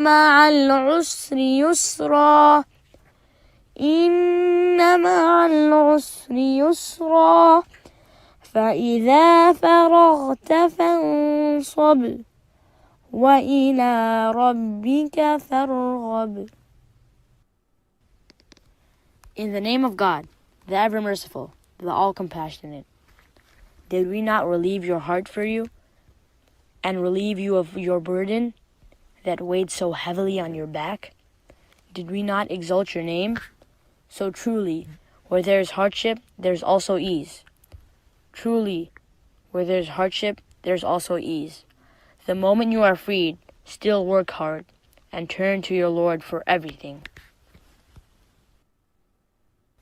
مع العسر يسرا إن مع العسر يسرا فإذا فرغت فانصب وإلى ربك فارغب. In the name of God, the ever-merciful, the all-compassionate. Did we not relieve your heart for you, and relieve you of your burden that weighed so heavily on your back? Did we not exalt your name? So truly, where there is hardship, there is also ease. Truly, where there is hardship, there is also ease. The moment you are freed, still work hard, and turn to your Lord for everything.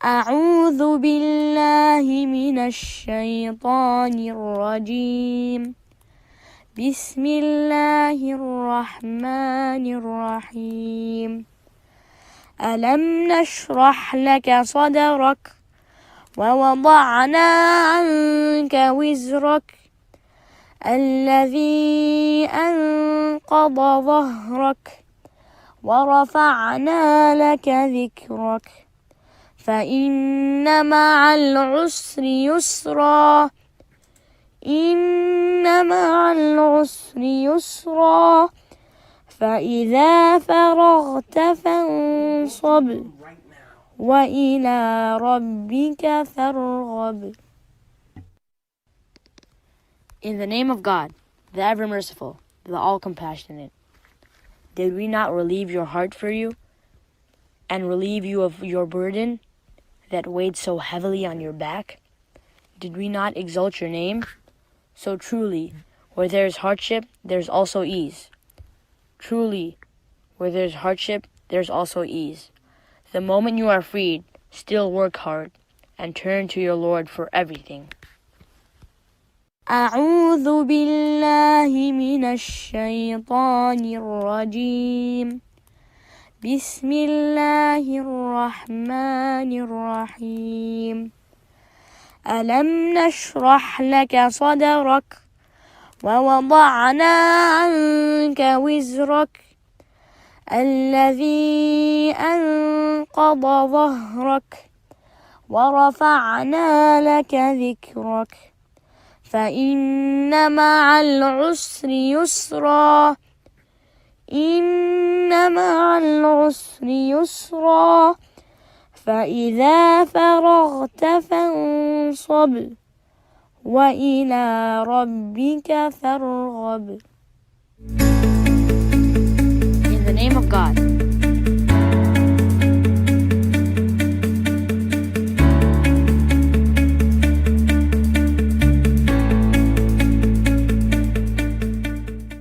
أعوذ بالله من الشيطان الرجيم. بسم الله الرحمن الرحيم. ألم نشرح لك صدرك ووضعنا عنك وزرك الذي أنقض ظهرك ورفعنا لك ذكرك فإن مع العسر يسرا إن مع العسر يسرا فإذا فرغت فانصب وإلى ربك فارغب. In the name of God, the ever-merciful, the all-compassionate. Did we not relieve your heart for you, and relieve you of your burden that weighed so heavily on your back? Did we not exalt your name? So truly, where there is hardship, there is also ease. Truly, where there is hardship, there is also ease. The moment you are freed, still work hard, and turn to your Lord for everything. أعوذ بالله من الشيطان الرجيم. بسم الله الرحمن الرحيم. ألم نشرح لك صدرك ووضعنا عنك وزرك الذي أنقض ظهرك ورفعنا لك ذكرك فإن مع العسر يسرا إن مع العسر يسرا فإذا فرغت فانصب وإلى ربك فارغب. In the name of God.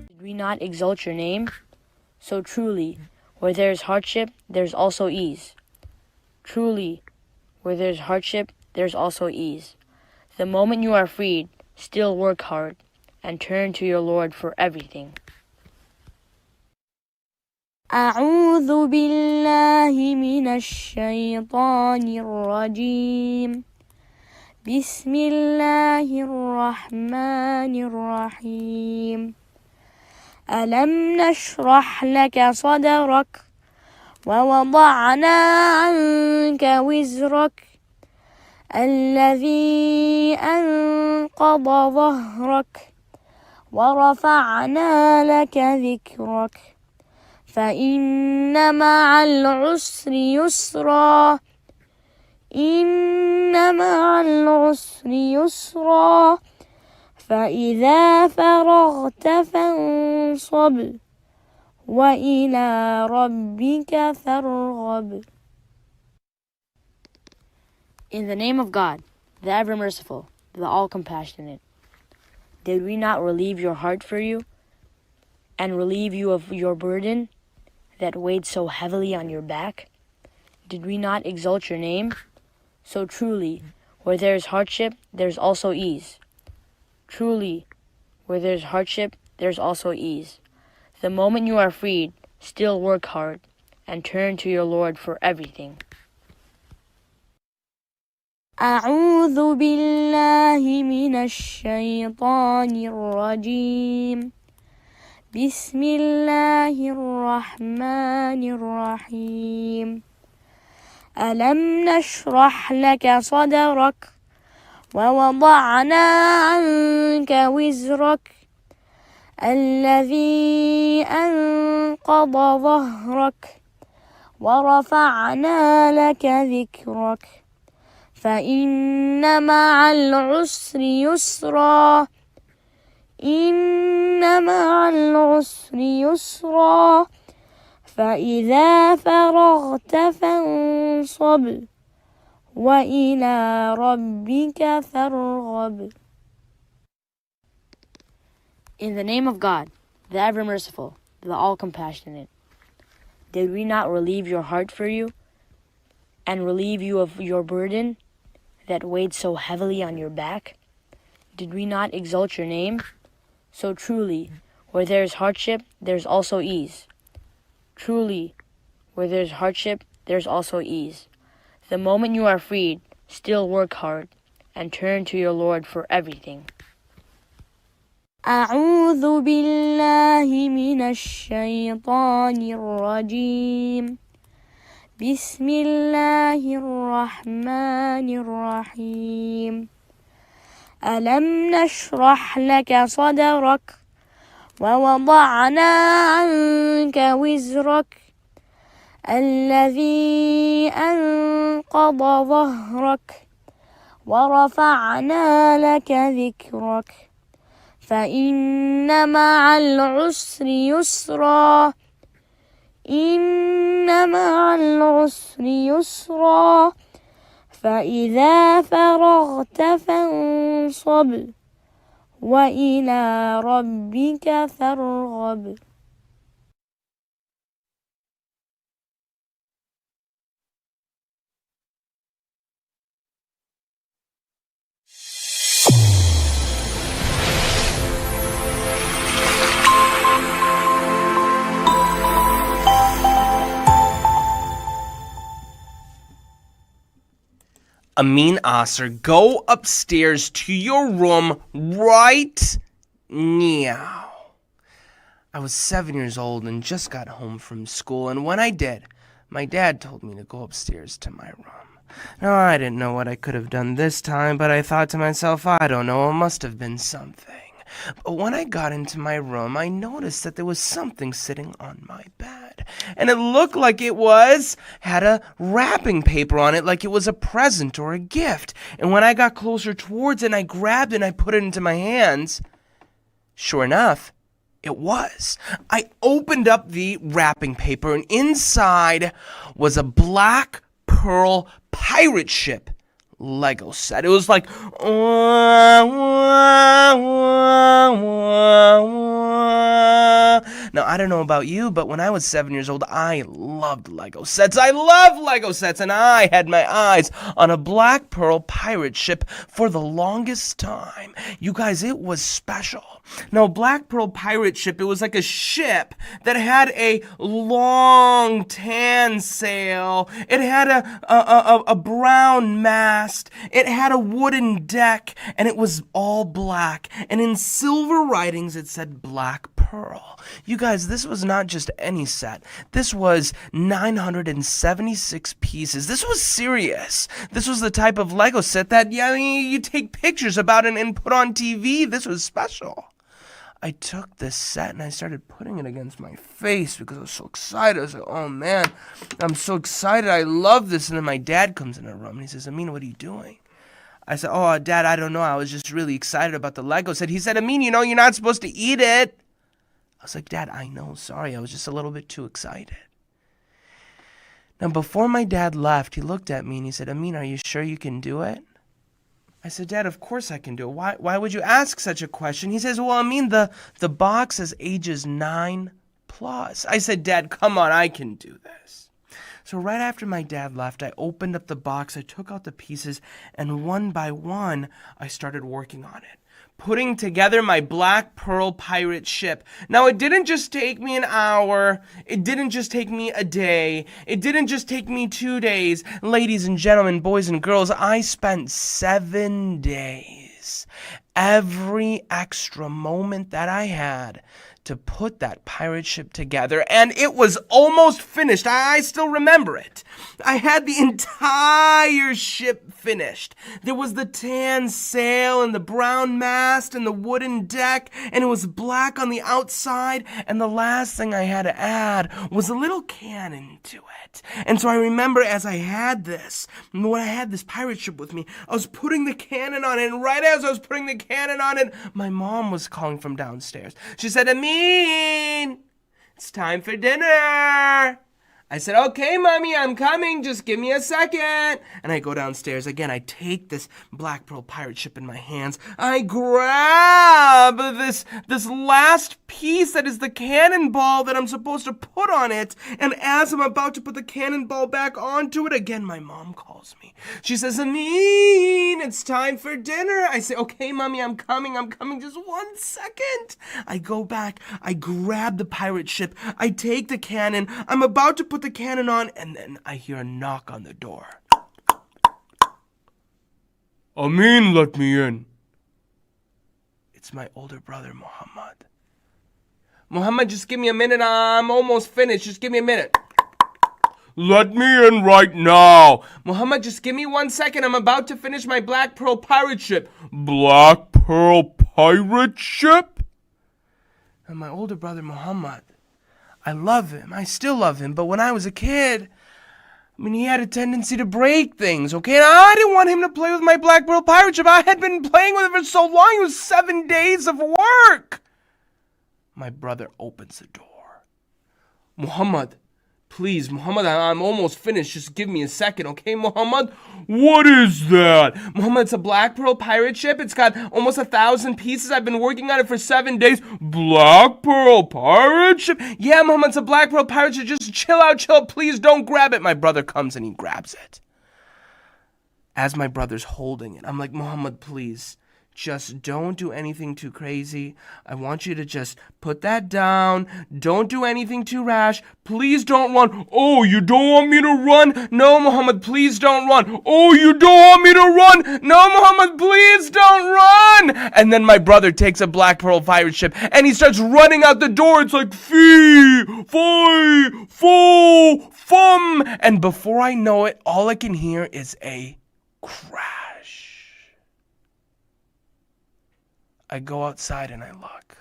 Did we not exalt your name? So truly, where there is hardship, there is also ease. Truly, where there is hardship, there is also ease. The moment you are freed, still work hard, and turn to your Lord for everything. أعوذ بالله من الشيطان الرجيم. بسم الله الرحمن الرحيم. ألم نشرح لك صدرك ووضعنا عنك وزرك الذي أنقض ظهرك ورفعنا لك ذكرك فإن مع العسر يسرا إن مع العسر يسرا فإذا فرغت فانصب وإلى ربك فارغب. In the name of God, the ever-merciful, the all-compassionate. Did we not relieve your heart for you, and relieve you of your burden that weighed so heavily on your back? Did we not exalt your name? So truly, where there is hardship, there is also ease. Truly, where there is hardship, there is also ease. The moment you are freed, still work hard, and turn to your Lord for everything. أعوذ بالله من الشيطان الرجيم. بسم الله الرحمن الرحيم ألم نشرح لك صدرك ووضعنا عنك وزرك الذي أنقض ظهرك ورفعنا لك ذكرك فإن مع العسر يسرا إن مع العسر يسرا فإذا فرغت فانصب وإلى ربك فارغب. In the name of God, the ever-merciful, the all-compassionate. Did we not relieve your heart for you and relieve you of your burden that weighed so heavily on your back? Did we not exalt your name? So truly, where there is hardship, there is also ease. Truly, where there is hardship, there is also ease. The moment you are freed, still work hard and turn to your Lord for everything. أعوذ بالله من الشيطان الرجيم بسم الله الرحمن الرحيم ألم نشرح لك صدرك ووضعنا عنك وزرك الذي أنقض ظهرك ورفعنا لك ذكرك فإن مع العسر يسرا إن مع العسر يسرا فإذا فرغت فانصب وإلى ربك فارغب. Amin Asr, go upstairs to your room right now. I was 7 years old and just got home from school, and when I did, my dad told me to go upstairs to my room. Now, I didn't know what I could have done this time, but I thought to myself, I don't know, it must have been something. But when I got into my room, I noticed that there was something sitting on my bed. And it looked like had a wrapping paper on it, like it was a present or a gift. And when I got closer towards it and I grabbed it and I put it into my hands, sure enough, it was. I opened up the wrapping paper and inside was a black pearl pirate ship Lego set. It was like, now, I don't know about you, but when I was 7 years old, I loved Lego sets. I love Lego sets, and I had my eyes on a black pearl pirate ship for the longest time. You guys, it was special. Now, Black Pearl pirate ship, it was like a ship that had a long tan sail. It had a brown mast. It had a wooden deck, and it was all black. And in silver writings, it said Black Pearl. You guys, this was not just any set. This was 976 pieces. This was serious. This was the type of Lego set that you take pictures about and put on TV. This was special. I took this set and I started putting it against my face because I was so excited. I was like, oh man, I'm so excited. I love this. And then my dad comes in the room and he says, Amin, what are you doing? I said, oh, Dad, I don't know. I was just really excited about the Lego set. He said, Amin, you're not supposed to eat it. I was like, Dad, I know. Sorry. I was just a little bit too excited. Now, before my dad left, he looked at me and he said, Amin, are you sure you can do it? I said, Dad, of course I can do it. Why would you ask such a question? He says, well, I mean, the box says ages 9+. I said, Dad, come on, I can do this. So right after my dad left, I opened up the box, I took out the pieces, and one by one, I started working on it, putting together my Black Pearl pirate ship. Now, it didn't just take me an hour. It didn't just take me a day. It didn't just take me 2 days. Ladies and gentlemen, boys and girls, I spent 7 days. Every extra moment that I had to put that pirate ship together, and it was almost finished. I still remember it. I had the entire ship finished. There was the tan sail and the brown mast and the wooden deck, and it was black on the outside, and the last thing I had to add was a little cannon to it. And so I remember as I had this, when I had this pirate ship with me, I was putting the cannon on it, and right as I was putting the cannon on it, my mom was calling from downstairs. She said, Amin, it's time for dinner. I said, okay, Mommy, I'm coming. Just give me a second. And I go downstairs. Again, I take this Black Pearl pirate ship in my hands. I grab this last piece that is the cannonball that I'm supposed to put on it. And as I'm about to put the cannonball back onto it, again, my mom calls me. She says, Amin, it's time for dinner. I say, okay, Mommy, I'm coming. Just 1 second. I go back. I grab the pirate ship. I take the cannon. I'm about to put the cannon on, and then I hear a knock on the door. Amin, let me in. It's my older brother, Muhammad. Muhammad, just give me a minute. I'm almost finished. Just give me a minute. Let me in right now. Muhammad, just give me 1 second. I'm about to finish my Black Pearl pirate ship. Black Pearl pirate ship? And my older brother, Muhammad, I love him. I still love him. But when I was a kid, he had a tendency to break things, okay? And I didn't want him to play with my Black Pearl pirate ship. I had been playing with it for so long. It was 7 days of work. My brother opens the door. Muhammad, please, Muhammad, I'm almost finished. Just give me a second, okay, Muhammad? What is that? Muhammad, it's a Black Pearl pirate ship. It's got almost 1,000 pieces. I've been working on it for 7 days. Black Pearl pirate ship? Yeah, Muhammad, it's a Black Pearl pirate ship. Just chill out. Please don't grab it. My brother comes and he grabs it. As my brother's holding it, I'm like, Muhammad, please. Just don't do anything too crazy. I want you to just put that down. Don't do anything too rash. Please don't run. Oh, you don't want me to run? No, Muhammad, please don't run. Oh, you don't want me to run? No, Muhammad, please don't run. And then my brother takes a Black Pearl pirate ship and he starts running out the door. It's like fee, fi, fo, fum. And before I know it, all I can hear is a crash. I go outside and I look.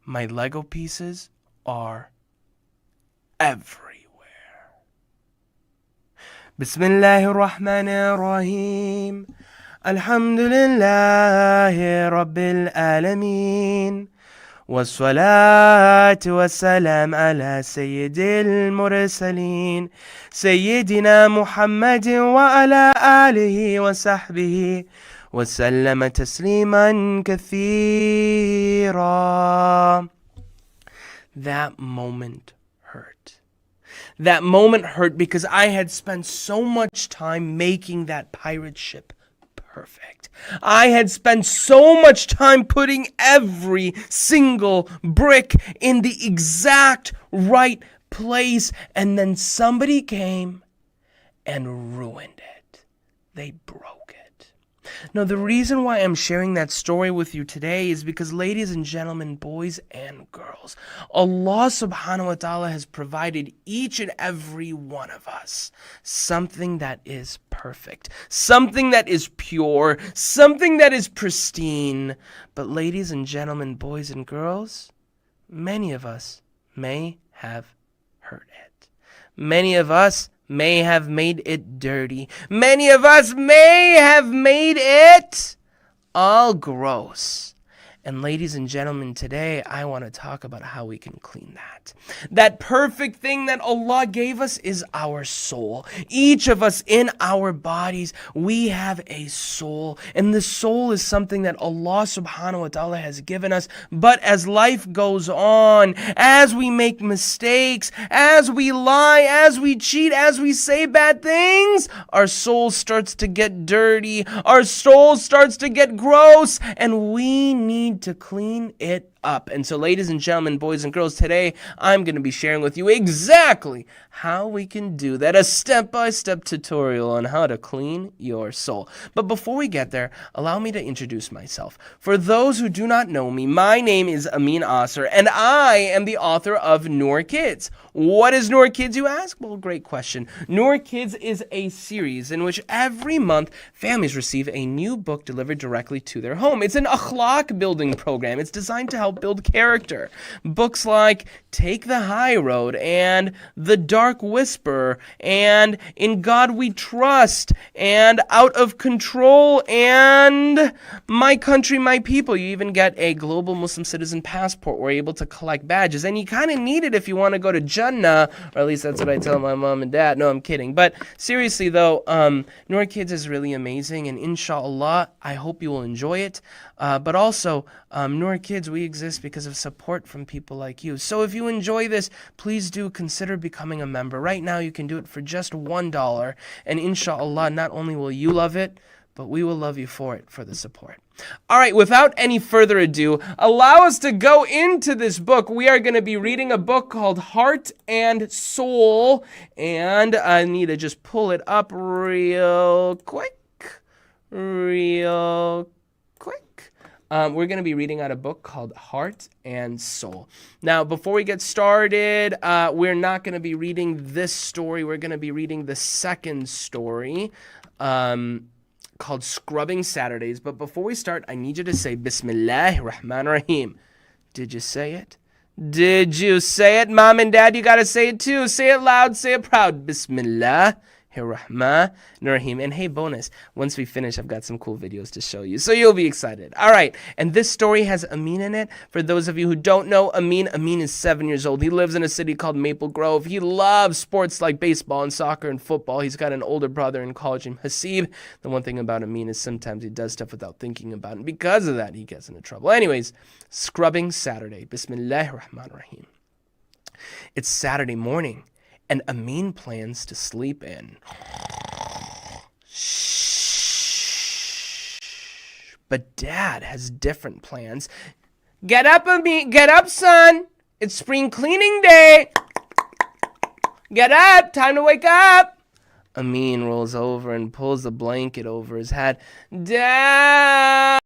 My Lego pieces are everywhere. Bismillahirrahmanirrahim. Alhamdulillahi Rabbil Alameen. والصلاة والسلام على سيد المرسلين سيدنا محمد وعلى آله وصحبه وسلم تسليما كثيرا. That moment hurt. That moment hurt because I had spent so much time making that pirate ship perfect. I had spent so much time putting every single brick in the exact right place, and then somebody came and ruined it. They broke it. Now, the reason why I'm sharing that story with you today is because, ladies and gentlemen, boys and girls, Allah subhanahu wa ta'ala has provided each and every one of us something that is perfect, something that is pure, something that is pristine. But, ladies and gentlemen, boys and girls, many of us may have hurt it. Many of us may have made it dirty. Many of us may have made it all gross. And ladies and gentlemen, today I want to talk about how we can clean that. That perfect thing that Allah gave us is our soul. Each of us in our bodies, we have a soul. And the soul is something that Allah subhanahu wa ta'ala has given us. But as life goes on, as we make mistakes, as we lie, as we cheat, as we say bad things, our soul starts to get dirty. Our soul starts to get gross. And we need need to clean it up. And so, ladies and gentlemen, boys and girls, today I'm going to be sharing with you exactly how we can do that, a step-by-step tutorial on how to clean your soul. But before we get there, allow me to introduce myself. For those who do not know me, my name is Amin Asr, and I am the author of Noor Kids. What is Noor Kids, you ask? Well, great question. Noor Kids is a series in which every month families receive a new book delivered directly to their home. It's an akhlaq building program. It's designed to help build character. Books like Take the High Road and The Dark Whisper and In God We Trust and Out of Control and My Country, My People. You even get a global Muslim citizen passport where you're able to collect badges. And you kind of need it if you want to go to Jannah, or at least that's what I tell my mom and dad. No, I'm kidding. But seriously though, Noor Kids is really amazing, and inshallah, I hope you will enjoy it. But also, Noor Kids, we exist because of support from people like you. So if you enjoy this, please do consider becoming a member. Right now, you can do it for just $1. And inshallah, not only will you love it, but we will love you for it, for the support. All right, without any further ado, allow us to go into this book. We are going to be reading a book called Heart and Soul. And I need to just pull it up real quick. We're going to be reading out a book called Heart and Soul. Now, before we get started, we're not going to be reading this story. We're going to be reading the second story called Scrubbing Saturdays. But before we start, I need you to say Bismillahir Rahmanir Rahim. Did you say it? Did you say it? Mom and Dad, you got to say it too. Say it loud, say it proud. Bismillah. Rahman Rahim. And hey, bonus, once we finish, I've got some cool videos to show you, so you'll be excited. All right, and this story has Amin in it. For those of you who don't know Amin is 7 years old. He lives in a city called Maple Grove. He loves sports like baseball and soccer and football. He's got an older brother in college named Hasib. The one thing about Amin is sometimes he does stuff without thinking about it, and because of that, he gets into trouble. Anyways, Scrubbing Saturday. Bismillahir Rahmanir Rahim. It's Saturday morning, and Amin plans to sleep in. Shh. But Dad has different plans. Get up, Amin. Get up, son. It's spring cleaning day. Get up. Time to wake up. Amin rolls over and pulls the blanket over his head. Dad,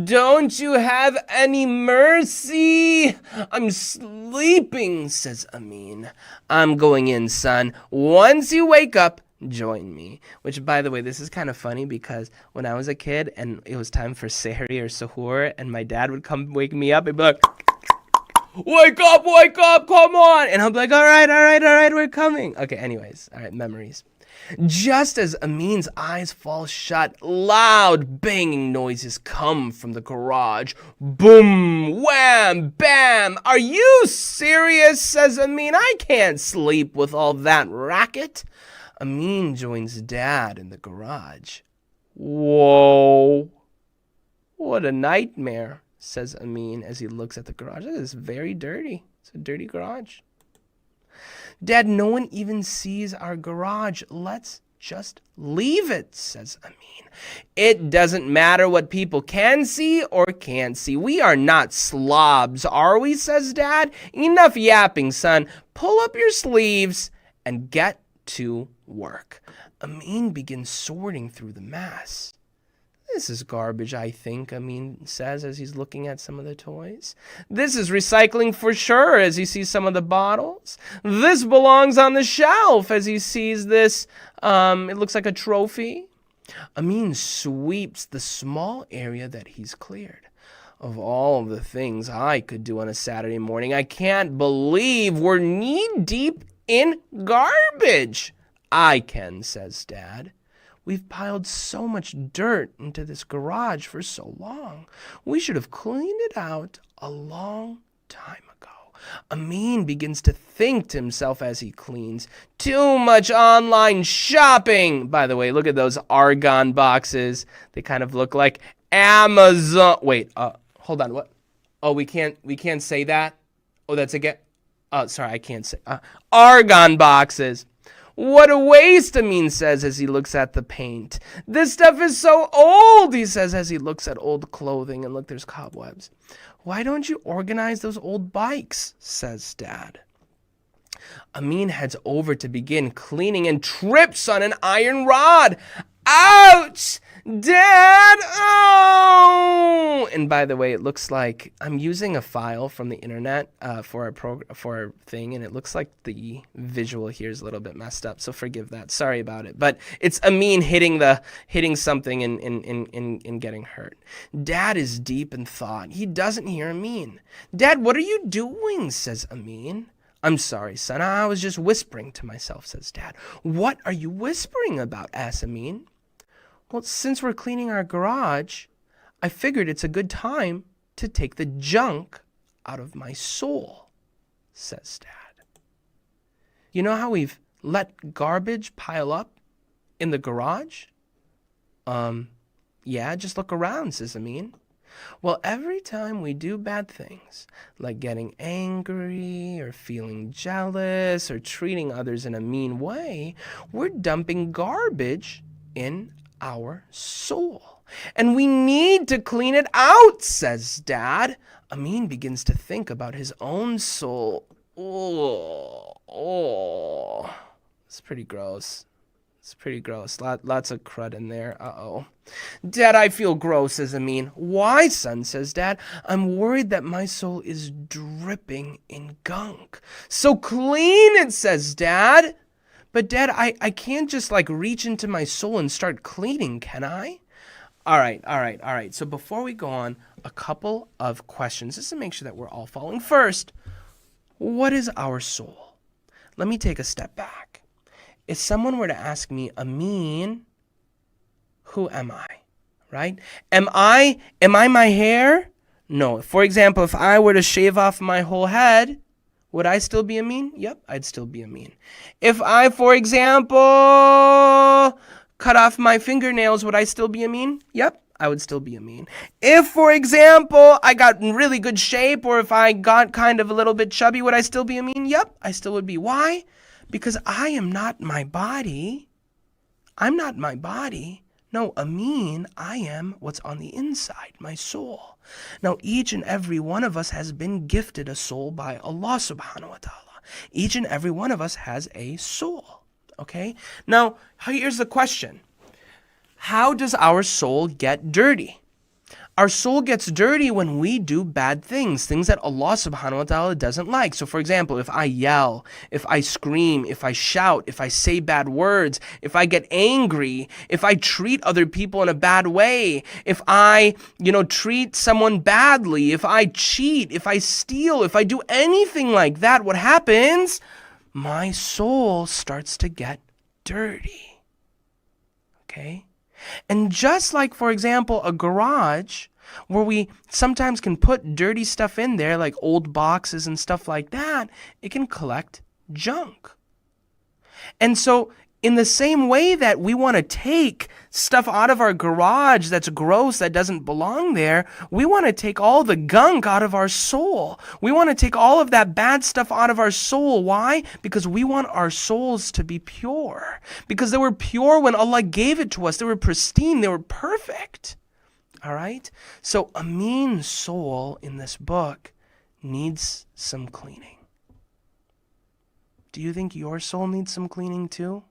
don't you have any mercy? I'm sleeping, says Amin. I'm going in, son. Once you wake up, join me. Which, by the way, this is kind of funny because when I was a kid and it was time for sehri or suhoor and my dad would come wake me up, he'd be like, wake up, come on. And I'll be like, all right, we're coming. Okay, anyways, all right, memories. Just as Amin's eyes fall shut, loud banging noises come from the garage. Boom, wham, bam. Are you serious, says Amin. I can't sleep with all that racket. Amin joins Dad in the garage. Whoa, what a nightmare, says Amin as he looks at the garage. It's very dirty. It's a dirty garage. Dad, no one even sees our garage. Let's just leave it, says Amin. It doesn't matter what people can see or can't see. We are not slobs, are we, says Dad. Enough yapping, son. Pull up your sleeves and get to work. Amin begins sorting through the mess. This is garbage, I think, Amin says as he's looking at some of the toys. This is recycling for sure, as he sees some of the bottles. This belongs on the shelf, as he sees this, it looks like a trophy. Amin sweeps the small area that he's cleared. Of all of the things I could do on a Saturday morning, I can't believe we're knee-deep in garbage. I can, says Dad. We've piled so much dirt into this garage for so long. We should have cleaned it out a long time ago. Amin begins to think to himself as he cleans. Too much online shopping. By the way, look at those argon boxes. They kind of look like Amazon. Wait, hold on. What? Oh, we can't say that. Oh, that's again. Oh, sorry, I can't say. Argon boxes. What a waste, Amin says as he looks at the paint. This stuff is so old, he says as he looks at old clothing, and look, there's cobwebs. Why don't you organize those old bikes, says Dad. Amin heads over to begin cleaning and trips on an iron rod. Ouch! Dad! Oh! And by the way, it looks like I'm using a file from the internet for our thing, and it looks like the visual here is a little bit messed up, so forgive that. Sorry about it. But it's Amin hitting something and getting hurt. Dad is deep in thought. He doesn't hear Amin. Dad, what are you doing? Says Amin. I'm sorry, son. I was just whispering to myself, says Dad. What are you whispering about? Asks Amin. Well, since we're cleaning our garage, I figured it's a good time to take the junk out of my soul, says Dad. You know how we've let garbage pile up in the garage? Yeah, just look around, says Amin. Well, every time we do bad things, like getting angry or feeling jealous or treating others in a mean way, we're dumping garbage in our soul. And we need to clean it out, says Dad. Amin begins to think about his own soul. Oh. It's pretty gross. It's pretty gross. Lots of crud in there. Uh-oh. Dad, I feel gross, says Amin. Why, son, says Dad. I'm worried that my soul is dripping in gunk. So clean it, says Dad. But Dad, I can't just reach into my soul and start cleaning, can I? All right. So before we go on, a couple of questions just to make sure that we're all following. First, what is our soul? Let me take a step back. If someone were to ask me, Amin, who am I? Right? Am I my hair? No. For example, if I were to shave off my whole head, would I still be Amin? Yep, I'd still be Amin. If I, for example, cut off my fingernails, would I still be Amin? Yep, I would still be Amin. If, for example, I got in really good shape, or if I got kind of a little bit chubby, would I still be Amin? Yep, I still would be. Why? Because I am not my body. I'm not my body. No, Amin, I am what's on the inside, my soul. Now, each and every one of us has been gifted a soul by Allah subhanahu wa ta'ala. Each and every one of us has a soul, okay? Now, here's the question. How does our soul get dirty? Our soul gets dirty when we do bad things that Allah subhanahu wa ta'ala doesn't like. So for example, if I yell, if I scream, if I shout, if I say bad words, if I get angry, if I treat other people in a bad way, if I, treat someone badly, if I cheat, if I steal, if I do anything like that, what happens? My soul starts to get dirty. Okay? And just like, for example, a garage where we sometimes can put dirty stuff in there, like old boxes and stuff like that, it can collect junk. And so in the same way that we want to take stuff out of our garage that's gross, that doesn't belong there, we want to take all the gunk out of our soul. We want to take all of that bad stuff out of our soul. Why? Because we want our souls to be pure. Because they were pure when Allah gave it to us. They were pristine. They were perfect. All right? So Amin's soul in this book needs some cleaning. Do you think your soul needs some cleaning too?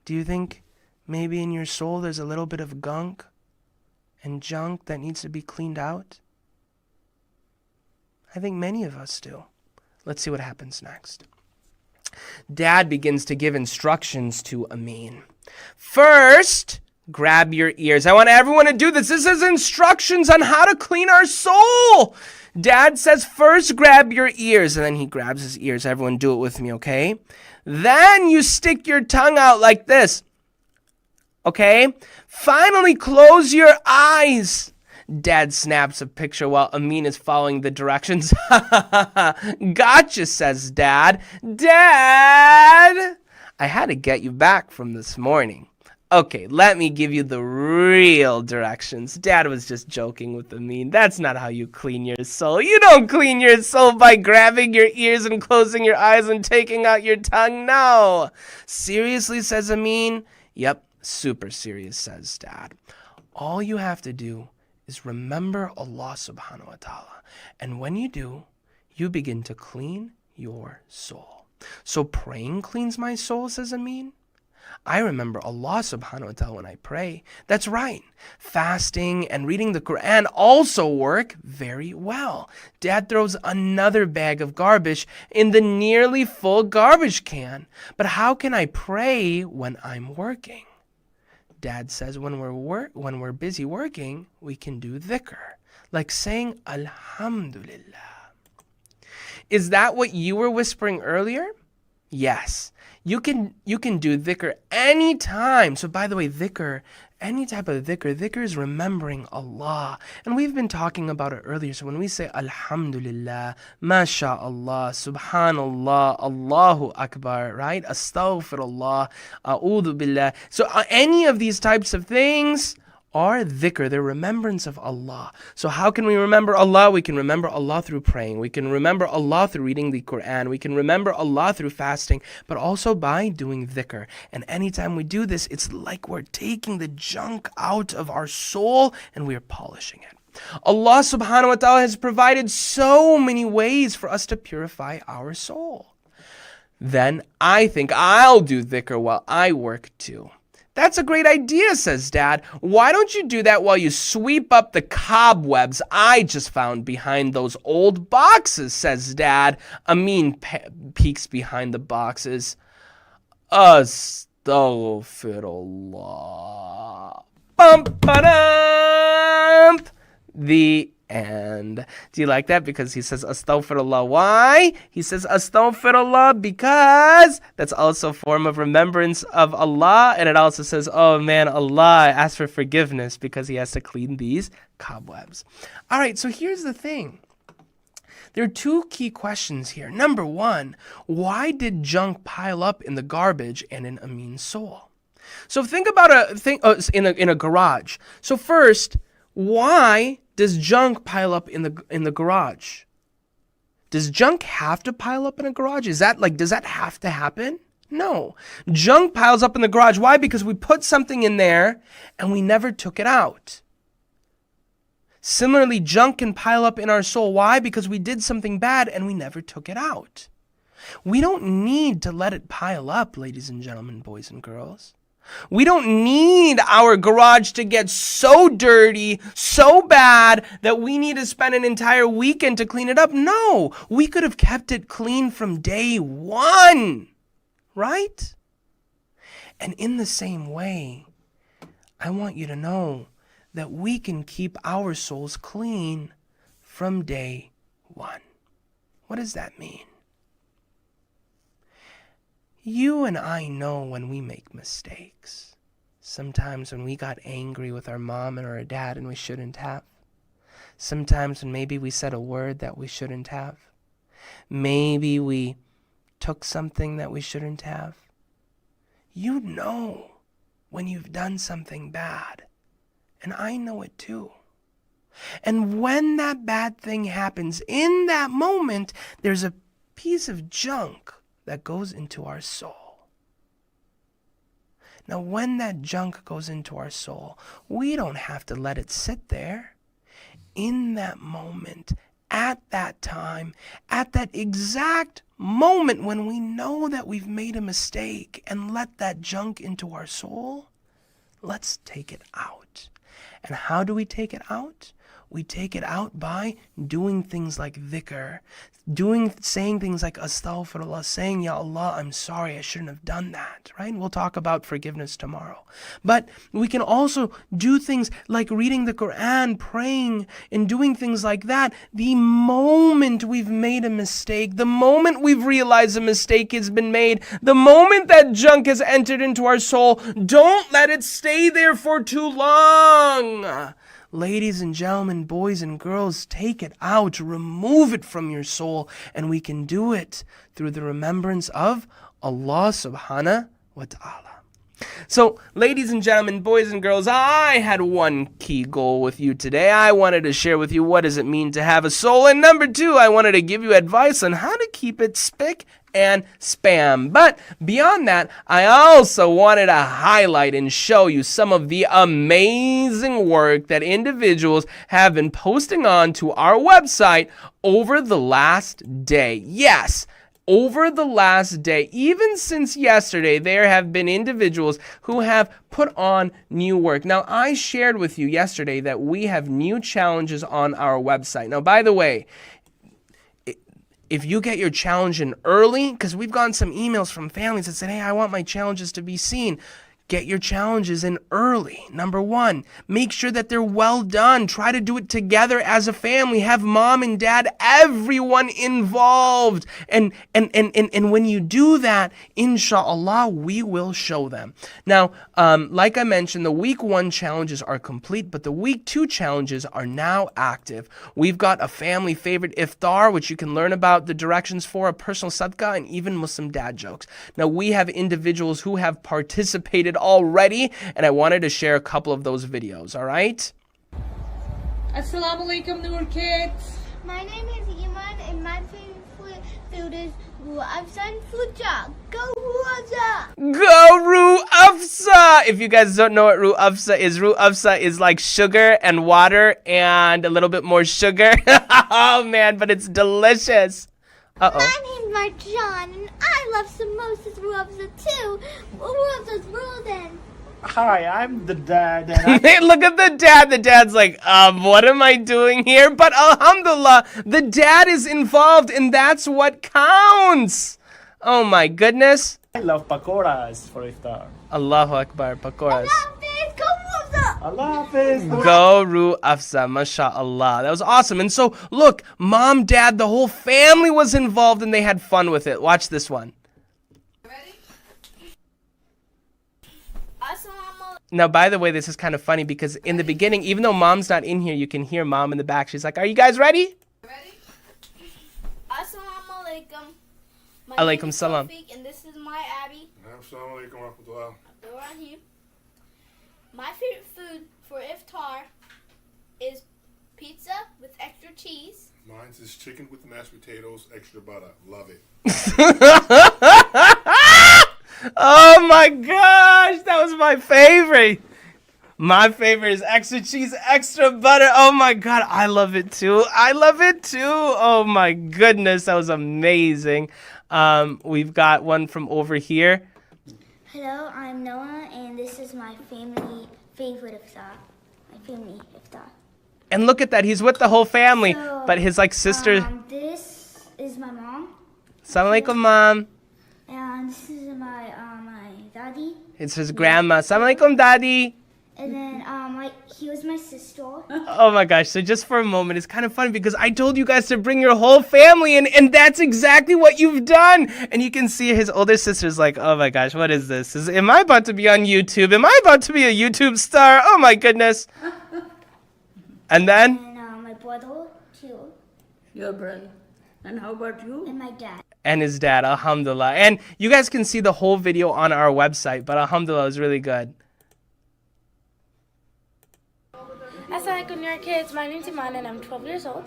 Do you think maybe in your soul there's a little bit of gunk and junk that needs to be cleaned out? I think many of us do. Let's see what happens next. Dad begins to give instructions to Amin. First, grab your ears. I want everyone to do this. This is instructions on how to clean our soul. Dad says, first grab your ears. And then he grabs his ears. Everyone do it with me, okay? Then you stick your tongue out like this. Okay? Finally, close your eyes. Dad snaps a picture while Amin is following the directions. Gotcha, says Dad. Dad! I had to get you back from this morning. Okay, let me give you the real directions. Dad was just joking with Amin. That's not how you clean your soul. You don't clean your soul by grabbing your ears and closing your eyes and taking out your tongue. No. Seriously, says Amin. Yep, super serious, says Dad. All you have to do is remember Allah subhanahu wa ta'ala. And when you do, you begin to clean your soul. So praying cleans my soul, says Amin. I remember Allah subhanahu wa ta'ala when I pray. That's right. Fasting and reading the Quran also work very well. Dad throws another bag of garbage in the nearly full garbage can. But how can I pray when I'm working? Dad says when we're busy working, we can do dhikr, like saying Alhamdulillah. Is that what you were whispering earlier? Yes. You can do dhikr anytime. So by the way, dhikr, any type of dhikr is remembering Allah. And we've been talking about it earlier. So when we say Alhamdulillah, MashaAllah, Subhanallah, Allahu Akbar, right? Astaghfirullah, A'udhu Billah. So any of these types of things are dhikr, the remembrance of Allah. So how can we remember Allah? We can remember Allah through praying. We can remember Allah through reading the Quran. We can remember Allah through fasting, but also by doing dhikr. And anytime we do this, it's like we're taking the junk out of our soul and we're polishing it. Allah subhanahu wa ta'ala has provided so many ways for us to purify our soul. Then I think I'll do dhikr while I work too. That's a great idea, says Dad. Why don't you do that while you sweep up the cobwebs I just found behind those old boxes, says Dad. Amin peeks behind the boxes. Astaghfirullah. Bump, ba-dump. The end. Do you like that? Because he says astaghfirullah. Why? He says astaghfirullah because that's also a form of remembrance of Allah. And it also says, oh man, Allah asked for forgiveness because he has to clean these cobwebs. All right, so here's the thing. There are two key questions here. Number one, why did junk pile up in the garbage and in Amin's soul? So think about in a garage. So first, why does junk pile up in the garage? Does junk have to pile up in a garage? Does that have to happen? No. Junk piles up in the garage. Why? Because we put something in there and we never took it out. Similarly, junk can pile up in our soul. Why? Because we did something bad and we never took it out. We don't need to let it pile up, ladies and gentlemen, boys and girls. We don't need our garage to get so dirty, so bad, that we need to spend an entire weekend to clean it up. No, we could have kept it clean from day one, right? And in the same way, I want you to know that we can keep our souls clean from day one. What does that mean? You and I know when we make mistakes. Sometimes when we got angry with our mom and our dad and we shouldn't have. Sometimes when maybe we said a word that we shouldn't have. Maybe we took something that we shouldn't have. You know when you've done something bad. And I know it too. And when that bad thing happens, in that moment, there's a piece of junk that goes into our soul. Now, when that junk goes into our soul, we don't have to let it sit there. In that moment, at that time, at that exact moment when we know that we've made a mistake and let that junk into our soul, let's take it out. And how do we take it out? We take it out by doing things like dhikr, saying things like astaghfirullah, saying, Ya Allah, I'm sorry, I shouldn't have done that, right? And we'll talk about forgiveness tomorrow. But we can also do things like reading the Quran, praying, and doing things like that. The moment we've made a mistake, the moment we've realized a mistake has been made, the moment that junk has entered into our soul, don't let it stay there for too long. Ladies and gentlemen, boys and girls, take it out, remove it from your soul, and we can do it through the remembrance of Allah subhanahu wa ta'ala. So, ladies and gentlemen, boys and girls, I had one key goal with you today. I wanted to share with you what does it mean to have a soul. And number 2, I wanted to give you advice on how to keep it spick and spam. But beyond that, I also wanted to highlight and show you some of the amazing work that individuals have been posting on to our website over the last day. Yes, over the last day, even since yesterday, there have been individuals who have put on new work. Now, I shared with you yesterday that we have new challenges on our website. Now, by the way, if you get your challenge in early, because we've gotten some emails from families that said, hey, I want my challenges to be seen. Get your challenges in early. Number 1, make sure that they're well done. Try to do it together as a family. Have mom and dad, everyone involved. And when you do that, inshallah, we will show them. Now, like I mentioned, the week 1 challenges are complete, but the week 2 challenges are now active. We've got a family favorite iftar, which you can learn about the directions for, a personal sadaqah, and even Muslim dad jokes. Now, we have individuals who have participated already, and I wanted to share a couple of those videos, all right? Assalamu alaikum, Noor Kids. My name is Iman and my favorite food is Ru'afza and Fuja. Go Ru'afza! Go Ru'afza! If you guys don't know what Ru'afza is like sugar and water and a little bit more sugar. Oh man, but it's delicious. Uh-oh. My name's Marjan and I love samosas Ru'afza too. Ru'afza's Roldan. Hi, I'm the dad. And Hey, look at the dad. The dad's like, what am I doing here? But alhamdulillah, the dad is involved and that's what counts. Oh my goodness. I love pakoras for iftar. Allahu Akbar, pakoras. Go Ru'afza! Allah Hafiz. Go Ru'afza, mashallah. That was awesome. And so, look, mom, dad, the whole family was involved and they had fun with it. Watch this one. Now, by the way, this is kind of funny because in the beginning, even though mom's not in here, you can hear mom in the back. She's like, are you guys ready? Assalamu alaikum. My Alaikum name is salam. Tawfiq, and this is my Abby. Assalamu alaikum wa rahmatullah. Abdurrahim. My favorite food for iftar is pizza with extra cheese. Mine's is chicken with mashed potatoes, extra butter. Love it. Oh my gosh, that was my favorite. My favorite is extra cheese, extra butter. Oh my God, I love it too. I love it too. Oh my goodness, that was amazing. We've got one from over here. Hello, I'm Noah, and this is my family favorite iftar. My family iftar. And look at that, he's with the whole family. So, But his like sister. This is my mom, Assalamu alaikum, mom. and this is my daddy, It's his grandma. Assalamu alaikum, daddy. and then he was my sister. Oh my gosh, so just for a moment, it's kind of funny because I told you guys to bring your whole family in, and that's exactly what you've done. And you can see his older sister's like, oh my gosh, what is this? Am I about to be on YouTube? Am I about to be a YouTube star? Oh my goodness. And then? And my brother too, Your brother. And how about you? and my dad. And his dad, alhamdulillah. And you guys can see the whole video on our website, but alhamdulillah, it was really good. Assalamualaikum, Noor Kids. My name's Iman and I'm 12 years old.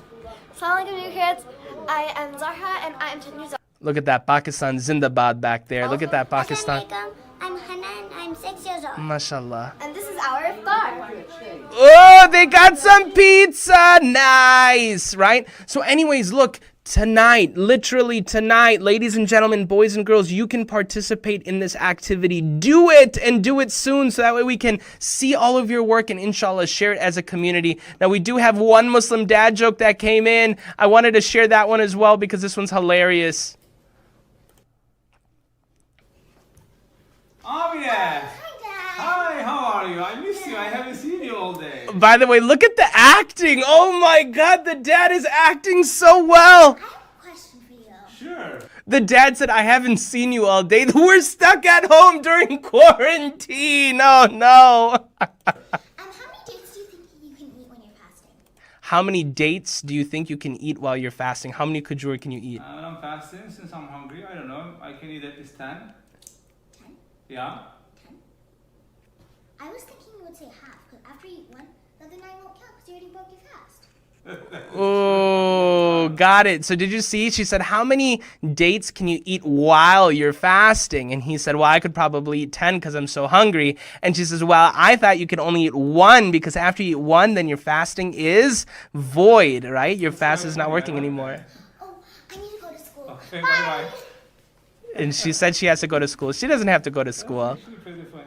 Assalamualaikum, Noor Kids. I am Zahra and I am 10 years old. Look at that Pakistan Zindabad back there. Look at that Pakistan. Assalamualaikum. I'm Hannah and I'm 6 years old. Mashallah. And this is our iftar. Oh, they got some pizza. Nice, right? So anyways, look, tonight, literally tonight, ladies and gentlemen, boys and girls, you can participate in this activity. Do it and do it soon so that way we can see all of your work and inshallah share it as a community. Now, we do have one Muslim dad joke that came in. I wanted to share that one as well because this one's hilarious. Amina! Hi, how are you? I miss you. I haven't seen you all day. By the way, look at the acting. Oh my God, the dad is acting so well. I have a question for you. Sure. The dad said, I haven't seen you all day. We're stuck at home during quarantine. Oh no. How many dates do you think you can eat when you're fasting? how many dates do you think you can eat while you're fasting? How many kajur can you eat? When I'm fasting, since I'm hungry, I don't know, I can eat at least 10. 10? Yeah? 10? I was thinking you would say half, because after you eat one, the other 9 won't count because you already broke your fast. Oh, got it. So did you see? She said, how many dates can you eat while you're fasting? And he said, well, I could probably eat 10 because I'm so hungry. And she says, well, I thought you could only eat 1 because after you eat 1, then your fasting is void, right? Your fast is not working anymore. Oh, I need to go to school. Okay, bye-bye. And she said she has to go to school. She doesn't have to go to school. Actually pretty funny.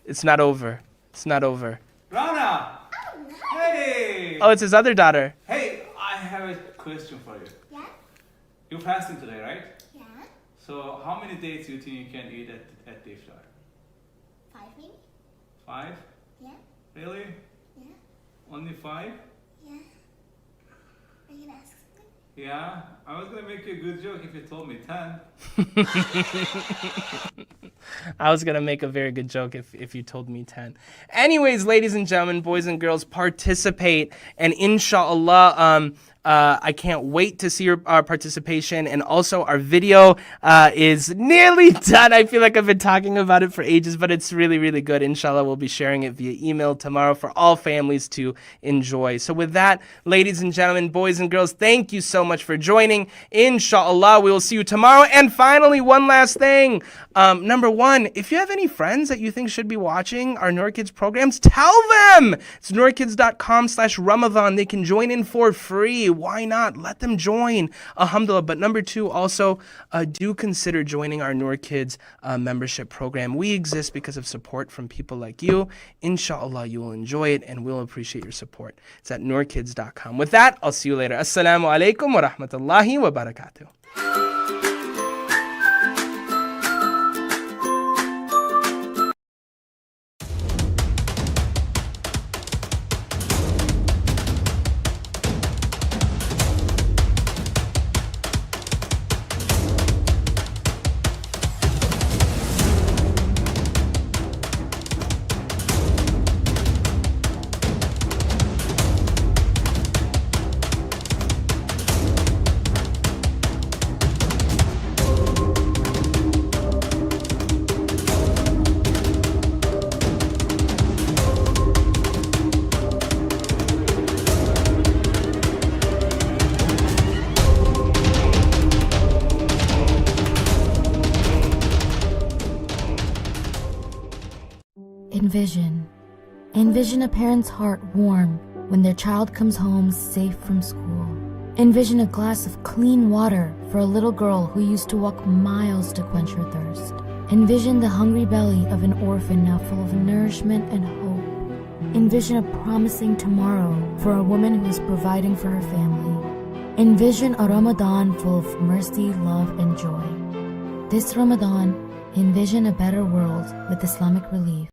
It's not over. It's not over. Rana! Hey! Oh, it's his other daughter. Hey, I have a question for you. Yeah? You're fasting today, right? Yeah? So how many dates do you think you can eat at the iftar? 5 maybe? 5? Yeah? Really? Yeah? Only 5? Yeah? Are you gonna ask something? Yeah? I was gonna make you a good joke if you told me 10. I was going to make a very good joke if you told me 10. Anyways, ladies and gentlemen, boys and girls, participate. And inshallah, I can't wait to see your participation. And also, our video is nearly done. I feel like I've been talking about it for ages, but it's really, really good. Inshallah, we'll be sharing it via email tomorrow for all families to enjoy. So with that, ladies and gentlemen, boys and girls, thank you so much for joining. Inshallah, we will see you tomorrow. And finally, one last thing. Number 1, if you have any friends that you think should be watching our Noor Kids programs, tell them. It's noorkids.com/Ramadan. They can join in for free. Why not? Let them join. Alhamdulillah. But number 2, also, do consider joining our Noor Kids membership program. We exist because of support from people like you. Inshallah, you will enjoy it and we'll appreciate your support. It's at noorkids.com. With that, I'll see you later. Assalamu alaikum wa rahmatullahi wa barakatuh. Envision. Envision a parent's heart warm when their child comes home safe from school. Envision a glass of clean water for a little girl who used to walk miles to quench her thirst. Envision the hungry belly of an orphan now full of nourishment and hope. Envision a promising tomorrow for a woman who is providing for her family. Envision a Ramadan full of mercy, love, and joy. This Ramadan, envision a better world with Islamic Relief.